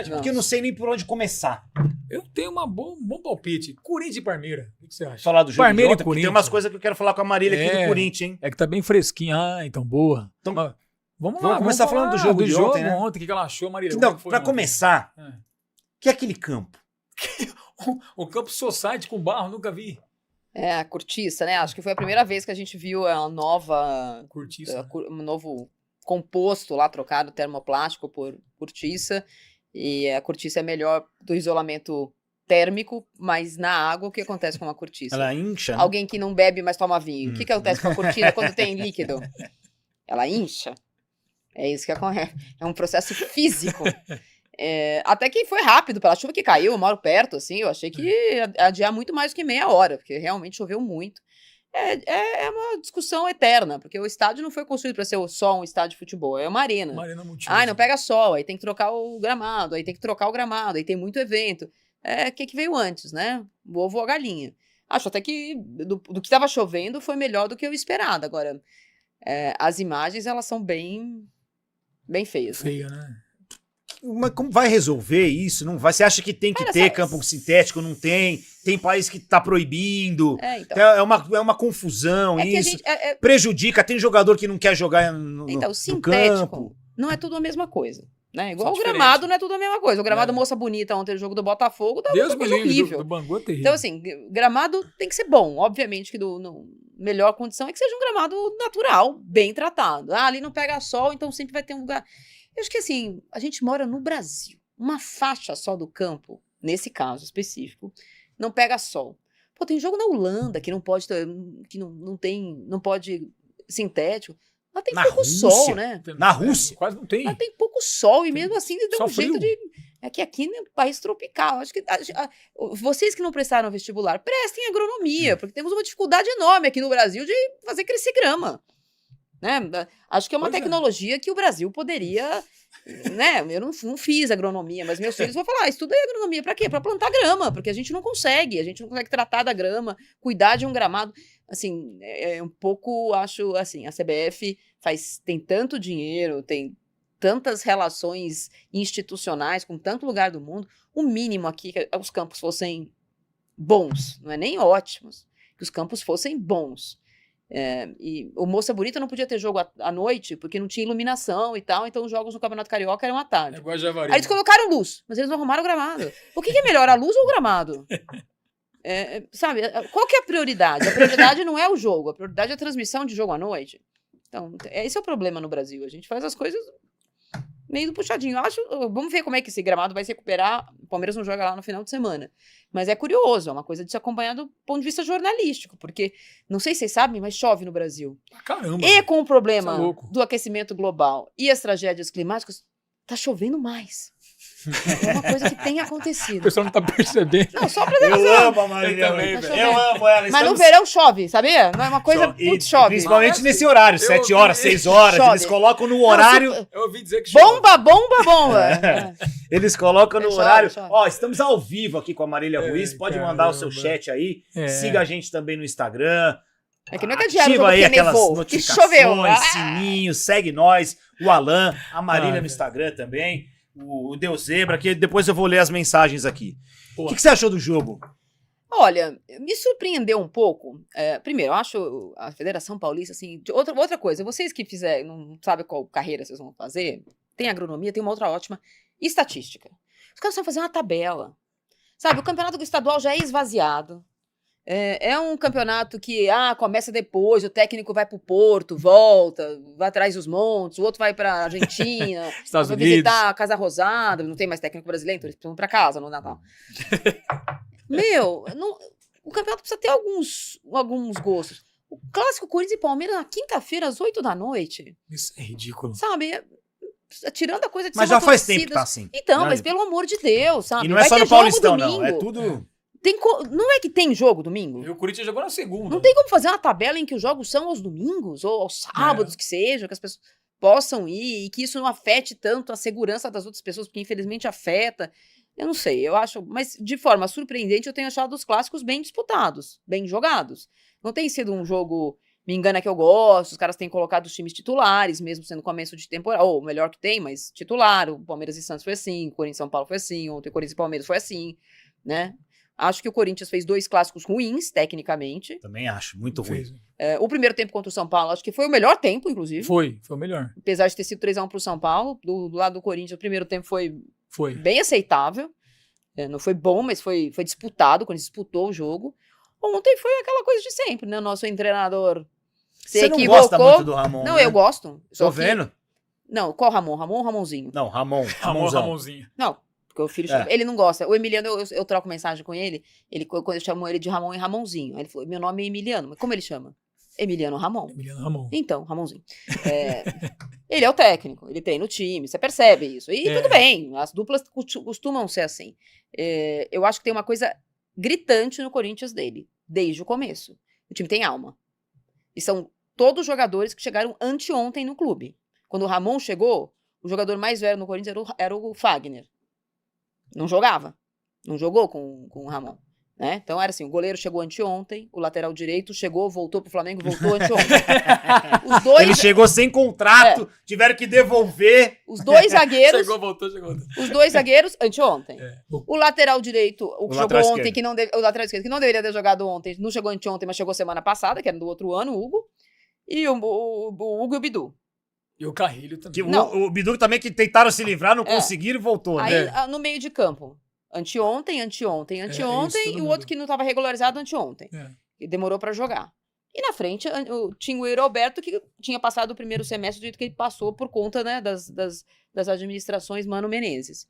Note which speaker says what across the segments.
Speaker 1: Porque eu não sei nem por onde começar.
Speaker 2: Eu tenho um bom palpite. Corinthians e Palmeiras. O que você acha?
Speaker 1: Falar do jogo
Speaker 2: Palmeiras
Speaker 1: de
Speaker 2: e
Speaker 1: ontem, porque
Speaker 2: Corinthians.
Speaker 1: tem umas coisas que eu quero falar com a Marília aqui do Corinthians, hein?
Speaker 2: É que tá bem fresquinho. Ah, então boa.
Speaker 1: Então,
Speaker 2: Mas vamos
Speaker 1: começar falando do jogo de ontem, né?
Speaker 2: O que ela achou, Marília?
Speaker 1: Não, pra começar, que é aquele campo?
Speaker 2: O campo society com barro, nunca vi.
Speaker 3: É, a cortiça, né? Acho que foi a primeira vez que a gente viu a nova...
Speaker 2: Cortiça.
Speaker 3: Um novo composto lá, trocado termoplástico por cortiça. E a cortiça é melhor do isolamento térmico, mas na água, o que acontece com a cortiça?
Speaker 1: Ela incha, né?
Speaker 3: Alguém que não bebe, mas toma vinho. O que acontece com a cortina quando tem líquido? Ela incha. É isso que acontece. É um processo físico. Até que foi rápido, pela chuva que caiu, eu moro perto, assim, eu achei que ia adiar muito mais do que meia hora, porque realmente choveu muito. É uma discussão eterna, porque o estádio não foi construído para ser só um estádio de futebol, é uma arena.
Speaker 2: Uma arena multiuso.
Speaker 3: Ai, não pega sol, aí tem que trocar o gramado, aí tem que trocar o gramado, aí tem muito evento. O que veio antes, né? O ovo ou a galinha. Acho até que do que estava chovendo foi melhor do que eu esperado. Agora, as imagens, elas são bem feias.
Speaker 2: Feia, né?
Speaker 1: Mas como vai resolver isso? Não vai? Você acha que tem que ter campo sintético? Não tem? Tem país que tá proibindo.
Speaker 3: Então.
Speaker 1: É uma confusão isso.
Speaker 3: Que
Speaker 1: prejudica. Tem jogador que não quer jogar no
Speaker 3: Então, o sintético
Speaker 1: campo.
Speaker 3: não é tudo a mesma coisa. Né? Igual
Speaker 2: São
Speaker 3: o gramado não é tudo a mesma coisa. O gramado Moça Bonita ontem, o jogo do Botafogo, tava
Speaker 2: Deus
Speaker 3: uma
Speaker 2: me
Speaker 3: coisa
Speaker 2: livre
Speaker 3: horrível.
Speaker 2: do Bangu é terrível.
Speaker 3: Então, assim, gramado tem que ser bom. Obviamente que melhor condição é que seja um gramado natural, bem tratado. Ali não pega sol, então sempre vai ter um lugar... Eu acho que, assim, a gente mora no Brasil. Uma faixa só do campo, nesse caso específico, não pega sol. Pô, tem jogo na Holanda que não pode que não pode sintético. Lá tem pouco sol, né?
Speaker 1: Na Rússia.
Speaker 2: Quase não tem.
Speaker 3: Lá tem pouco sol e mesmo assim dá um
Speaker 2: frio.
Speaker 3: jeito de... É que aqui é um país tropical. Acho que vocês que não prestaram vestibular, prestem agronomia, porque temos uma dificuldade enorme aqui no Brasil de fazer crescer grama. Né? Acho que é uma tecnologia que o Brasil poderia... Né? Eu não fiz agronomia, mas meus filhos vão falar, estudei agronomia pra quê? Pra plantar grama, porque a gente não consegue tratar da grama, cuidar de um gramado, assim, um pouco, acho, assim, a CBF tem tanto dinheiro, tem tantas relações institucionais com tanto lugar do mundo, o mínimo aqui que os campos fossem bons, não é nem ótimos, que os campos fossem bons. E o Moça Bonita não podia ter jogo à noite, porque não tinha iluminação e tal, então os jogos no Campeonato Carioca eram à tarde. Aí eles colocaram luz, mas eles não arrumaram o gramado. O que é melhor, a luz ou o gramado? Sabe, qual que é a prioridade? A prioridade não é o jogo, a prioridade é a transmissão de jogo à noite. Então, esse é o problema no Brasil, a gente faz as coisas meio puxadinho. Vamos ver como é que esse gramado vai se recuperar. O Palmeiras não joga lá no final de semana. Mas é curioso, é uma coisa de se acompanhar do ponto de vista jornalístico, porque, não sei se vocês sabem, mas chove no Brasil.
Speaker 2: Caramba!
Speaker 3: E com o problema do aquecimento global e as tragédias climáticas, tá chovendo mais. É uma coisa que tem acontecido.
Speaker 2: O pessoal não tá percebendo.
Speaker 3: Não, só pra
Speaker 1: Eu amo a Marília. Eu amo ela.
Speaker 3: Mas no verão chove, sabia? Não é uma coisa... Putz, chove.
Speaker 1: Principalmente nesse horário, 7 horas, 6 horas.
Speaker 3: Chove.
Speaker 1: Eles colocam no horário...
Speaker 2: Eu ouvi dizer que chove.
Speaker 3: Bomba!
Speaker 1: Eles colocam no horário...
Speaker 3: Chove.
Speaker 1: Ó, estamos ao vivo aqui com a Marília Ruiz. Pode mandar o seu chat aí. Siga a gente também no Instagram.
Speaker 3: É que não é que adiaram
Speaker 1: Ativa aí
Speaker 3: que
Speaker 1: aquelas
Speaker 3: nevou,
Speaker 1: notificações,
Speaker 3: que choveu.
Speaker 1: sininho, segue nós. O Alan, a Marília no Instagram também. O Deus Zebra, que depois eu vou ler as mensagens aqui. O que você achou do jogo?
Speaker 3: Olha, me surpreendeu um pouco. Primeiro, eu acho a Federação Paulista, assim... Outra coisa, vocês que não sabem qual carreira vocês vão fazer, tem agronomia, tem uma outra ótima estatística. Os caras vão fazer uma tabela. Sabe, o campeonato estadual já é esvaziado. É um campeonato que começa depois, o técnico vai pro Porto, volta, vai atrás dos montes, o outro vai pra Argentina,
Speaker 2: Estados
Speaker 3: vai
Speaker 2: Unidos.
Speaker 3: visitar a Casa Rosada, não tem mais técnico brasileiro, então eles precisam ir pra casa no Natal. O campeonato precisa ter alguns gostos. O clássico Corinthians e Palmeiras na quinta-feira, às 8 da noite.
Speaker 2: Isso é ridículo.
Speaker 3: Sabe? Tirando a coisa de
Speaker 1: Mas
Speaker 3: ser
Speaker 1: já
Speaker 3: uma
Speaker 1: faz
Speaker 3: torcida,
Speaker 1: tempo que tá assim.
Speaker 3: Então, mas pelo amor de Deus, sabe?
Speaker 1: E não é só no Paulistão, não. É tudo...
Speaker 3: Não é que tem jogo domingo?
Speaker 2: E o Corinthians jogou na segunda.
Speaker 3: Não tem como fazer uma tabela em que os jogos são aos domingos, ou aos sábados, que seja, que as pessoas possam ir, e que isso não afete tanto a segurança das outras pessoas, porque infelizmente afeta. Eu não sei, eu acho, mas de forma surpreendente eu tenho achado os clássicos bem disputados, bem jogados. Não tem sido um jogo Me engana que eu gosto, os caras têm colocado os times titulares, mesmo sendo começo de temporada, ou melhor que tem, mas titular, o Palmeiras e Santos foi assim, o Corinthians e São Paulo foi assim, ontem o Corinthians e Palmeiras foi assim, né? Acho que o Corinthians fez 2 clássicos ruins, tecnicamente.
Speaker 1: Também acho, muito ruim.
Speaker 3: O primeiro tempo contra o São Paulo, acho que foi o melhor tempo, inclusive.
Speaker 2: Foi o melhor.
Speaker 3: Apesar de ter sido 3-1 pro São Paulo, do lado do Corinthians, o primeiro tempo foi bem aceitável. Não foi bom, mas foi disputado, o Corinthians disputou o jogo. Ontem foi aquela coisa de sempre, né? O nosso treinador se
Speaker 1: Você
Speaker 3: equivocou.
Speaker 1: não gosta muito do Ramon,
Speaker 3: Não,
Speaker 1: né?
Speaker 3: eu gosto.
Speaker 1: Tô vendo?
Speaker 3: Não, qual Ramon? Ramon ou Ramonzinho?
Speaker 1: Não, Ramonzão.
Speaker 2: Ramonzinho.
Speaker 3: Não, porque o filho... Ele não gosta. O Emiliano, eu troco mensagem com ele, quando eu chamo ele de Ramon e Ramonzinho. Aí ele falou, meu nome é Emiliano. Mas como ele chama? Emiliano Ramon.
Speaker 2: Emiliano Ramon.
Speaker 3: Então, Ramonzinho. Ele é o técnico, ele treina o time, você percebe isso. E tudo bem, as duplas costumam ser assim. Eu acho que tem uma coisa gritante no Corinthians dele, desde o começo. O time tem alma. E são todos jogadores que chegaram anteontem no clube. Quando o Ramon chegou, o jogador mais velho no Corinthians era o Fagner. Não jogava. Não jogou com o Ramon. Né? Então era assim, o goleiro chegou anteontem, o lateral direito chegou, voltou pro Flamengo, voltou anteontem.
Speaker 1: Ele chegou sem contrato, tiveram que devolver.
Speaker 3: Os 2 zagueiros...
Speaker 2: Chegou, voltou.
Speaker 3: Os 2 zagueiros, anteontem.
Speaker 2: O
Speaker 3: O lateral direito, o que jogou ontem,
Speaker 1: esquerdo.
Speaker 3: o lateral esquerdo, que não deveria ter jogado ontem, não chegou anteontem, mas chegou semana passada, que era do outro ano, o Hugo. E o Hugo e o Bidu.
Speaker 2: E o Carrilho também.
Speaker 1: O Bidu também, que tentaram se livrar, não conseguiram e voltou,
Speaker 3: Aí,
Speaker 1: né?
Speaker 3: no meio de campo, anteontem,
Speaker 2: isso,
Speaker 3: e
Speaker 2: todo
Speaker 3: o
Speaker 2: mundo.
Speaker 3: outro que não estava regularizado anteontem. E demorou pra jogar. E na frente, tinha o Roberto, que tinha passado o primeiro semestre do jeito que ele passou por conta, né, das administrações Mano Menezes.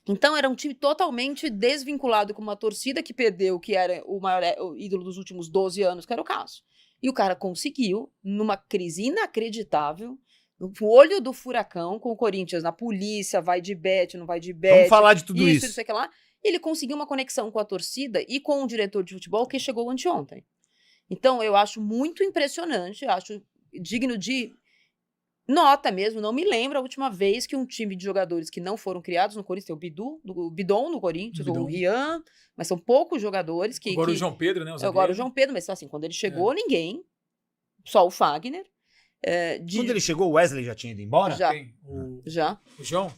Speaker 3: Então, era um time totalmente desvinculado com uma torcida que perdeu, que era o maior ídolo dos últimos 12 anos, que era o Cássio. E o cara conseguiu, numa crise inacreditável, no olho do furacão, com o Corinthians na polícia, vai de bet, não vai de bet.
Speaker 1: Vamos falar de tudo isso.
Speaker 3: Não sei o que lá. Ele conseguiu uma conexão com a torcida e com o diretor de futebol que chegou anteontem. Então, eu acho muito impressionante, acho digno de nota mesmo. Não me lembro a última vez que um time de jogadores que não foram criados no Corinthians, tem o Bidon no Corinthians, o Rian, mas são poucos jogadores que...
Speaker 2: Agora o João Pedro, né?
Speaker 3: Agora o João Pedro, mas assim, quando ele chegou, ninguém, só o Fagner.
Speaker 1: Quando ele chegou, o Wesley já tinha ido embora?
Speaker 3: Já.
Speaker 2: Já. O João?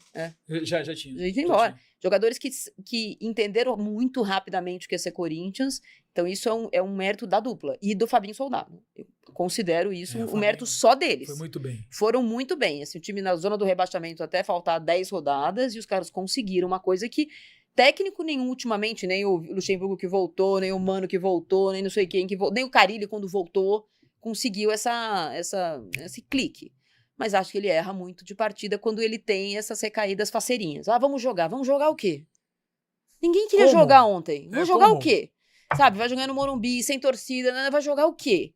Speaker 2: Já tinha.
Speaker 3: Já ido embora. Jogadores que entenderam muito rapidamente o que é ser Corinthians. Então, isso é um mérito da dupla. E do Fabinho Soldado. Eu considero isso um mérito só deles.
Speaker 2: Foi muito bem.
Speaker 3: Foram muito bem. Assim, o time na zona do rebaixamento até faltar 10 rodadas e os caras conseguiram uma coisa que técnico nenhum ultimamente, nem o Luxemburgo que voltou, nem o Mano que voltou, nem não sei quem que voltou, nem o Carille quando voltou, conseguiu esse clique. Mas acho que ele erra muito de partida quando ele tem essas recaídas faceirinhas. Vamos jogar o quê? Ninguém queria jogar ontem. Vamos jogar o quê? Sabe, vai jogar no Morumbi, sem torcida, vai jogar o quê?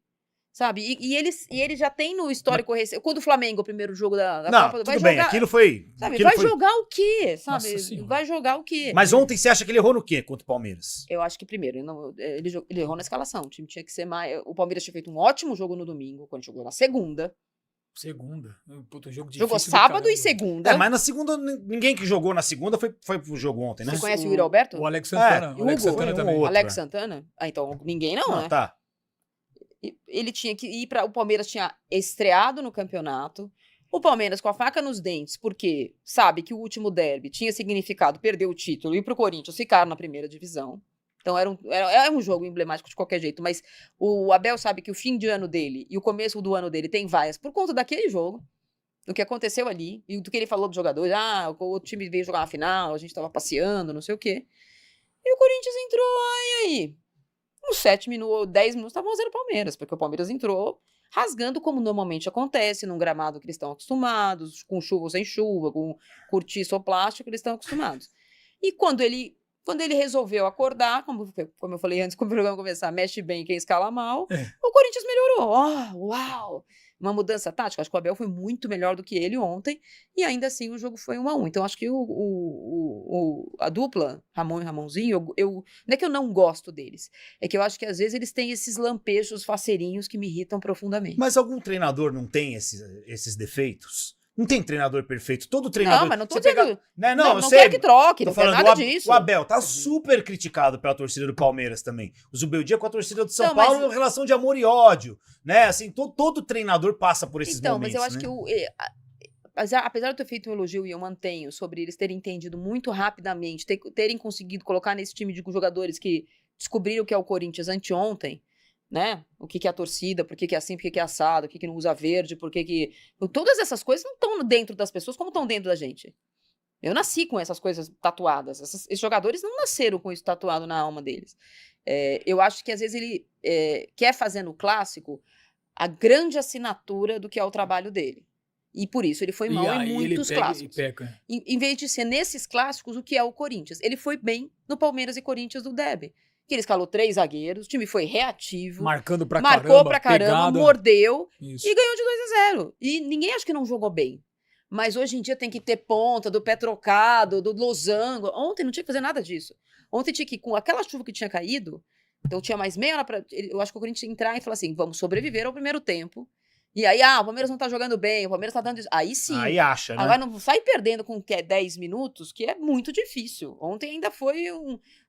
Speaker 3: Sabe, e ele já tem no histórico recente. Quando o Flamengo, o primeiro jogo da Copa, vai jogar.
Speaker 1: Aquilo foi.
Speaker 3: Sabe, vai jogar o quê? Sabe, vai jogar o quê?
Speaker 1: Mas ontem você acha que ele errou no quê contra o Palmeiras?
Speaker 3: Eu acho que primeiro, ele errou na escalação. O time tinha que ser mais. O Palmeiras tinha feito um ótimo jogo no domingo, quando jogou na segunda.
Speaker 2: Puta, um jogo difícil.
Speaker 3: Jogou sábado e segunda.
Speaker 1: Mas na segunda, ninguém que jogou na segunda foi pro jogo ontem, né?
Speaker 3: Você conhece o Yuri Alberto?
Speaker 2: O Alex Santana.
Speaker 3: o
Speaker 2: Alex
Speaker 3: Hugo,
Speaker 2: Santana também.
Speaker 1: outro,
Speaker 3: Alex Santana? Então, ninguém não, né?
Speaker 1: Tá.
Speaker 3: Ele tinha que ir para. O Palmeiras tinha estreado no campeonato. O Palmeiras com a faca nos dentes, porque sabe que o último derby tinha significado perder o título e pro Corinthians ficar na primeira divisão. Então era um jogo emblemático de qualquer jeito, mas o Abel sabe que o fim de ano dele e o começo do ano dele tem vaias por conta daquele jogo, do que aconteceu ali e do que ele falou dos jogadores. O time veio jogar na final, a gente tava passeando, não sei o quê. E o Corinthians entrou, e aí? Uns 7 minutos, 10 minutos, estavam 0 Palmeiras, porque o Palmeiras entrou rasgando como normalmente acontece, num gramado que eles estão acostumados, com chuva ou sem chuva, com cortiço ou plástico, eles estão acostumados. E quando ele resolveu acordar, como eu falei antes, quando o programa começar, mexe bem quem escala mal, o Corinthians melhorou. Uau! Uma mudança tática. Acho que o Abel foi muito melhor do que ele ontem, e ainda assim o jogo foi 1-1. Então acho que a dupla, Ramon e Ramonzinho, não é que eu não gosto deles, é que eu acho que às vezes eles têm esses lampejos faceirinhos que me irritam profundamente.
Speaker 1: Mas algum treinador não tem esses defeitos? Não tem treinador perfeito. Todo treinador...
Speaker 3: Não, mas não tô
Speaker 1: você
Speaker 3: dizendo...
Speaker 1: pega- né,
Speaker 3: Não,
Speaker 1: eu
Speaker 3: não
Speaker 1: sei.
Speaker 3: quero que troque,
Speaker 1: Tô
Speaker 3: não quero
Speaker 1: falando,
Speaker 3: nada disso.
Speaker 1: o Abel tá super criticado pela torcida do Palmeiras também. O Zubeldia com a torcida do São
Speaker 3: Não, mas-
Speaker 1: Paulo, uma relação de amor e ódio, né? Assim, todo treinador passa por esses
Speaker 3: Então,
Speaker 1: momentos,
Speaker 3: mas eu acho
Speaker 1: né?
Speaker 3: que apesar de eu ter feito um elogio, e eu mantenho, sobre eles terem entendido muito rapidamente, terem conseguido colocar nesse time de jogadores que descobriram o que é o Corinthians anteontem, né? O que é a torcida, por que é assim, por que é assado, por que não usa verde, por que... Todas essas coisas não estão dentro das pessoas como estão dentro da gente. Eu nasci com essas coisas tatuadas. Esses jogadores não nasceram com isso tatuado na alma deles. Eu acho que às vezes ele quer fazer no clássico a grande assinatura do que é o trabalho dele. E por isso ele foi mal
Speaker 2: aí
Speaker 3: em muitos
Speaker 2: ele pega
Speaker 3: clássicos.
Speaker 2: e peca.
Speaker 3: Em vez de ser nesses clássicos o que é o Corinthians. Ele foi bem no Palmeiras e Corinthians do Derby. Que ele escalou 3 zagueiros, o time foi reativo,
Speaker 2: Marcando pra
Speaker 3: marcou
Speaker 2: caramba,
Speaker 3: pra caramba,
Speaker 2: pegada.
Speaker 3: mordeu
Speaker 2: Isso.
Speaker 3: e ganhou de 2-0. E ninguém acha que não jogou bem. Mas hoje em dia tem que ter ponta do pé trocado, do losango. Ontem não tinha que fazer nada disso. Ontem tinha que, com aquela chuva que tinha caído, então tinha mais meia hora pra... Eu acho que o Corinthians ia entrar e falar assim, vamos sobreviver ao primeiro tempo. E aí, o Palmeiras não tá jogando bem, o Palmeiras tá dando isso. Aí sim.
Speaker 1: Aí acha, né?
Speaker 3: Agora não sai perdendo com 10 minutos, que é muito difícil. Ontem ainda foi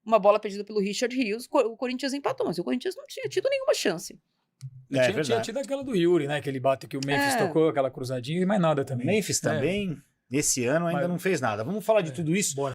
Speaker 3: uma bola perdida pelo Richard Rios, o Corinthians empatou, mas o Corinthians não tinha tido nenhuma chance.
Speaker 2: Tinha tido aquela do Yuri, né? Que ele bate que o Memphis tocou, aquela cruzadinha e mais nada também.
Speaker 1: Memphis também, esse ano ainda
Speaker 2: Mas-
Speaker 1: não fez nada. Vamos falar de tudo isso.
Speaker 2: Bora.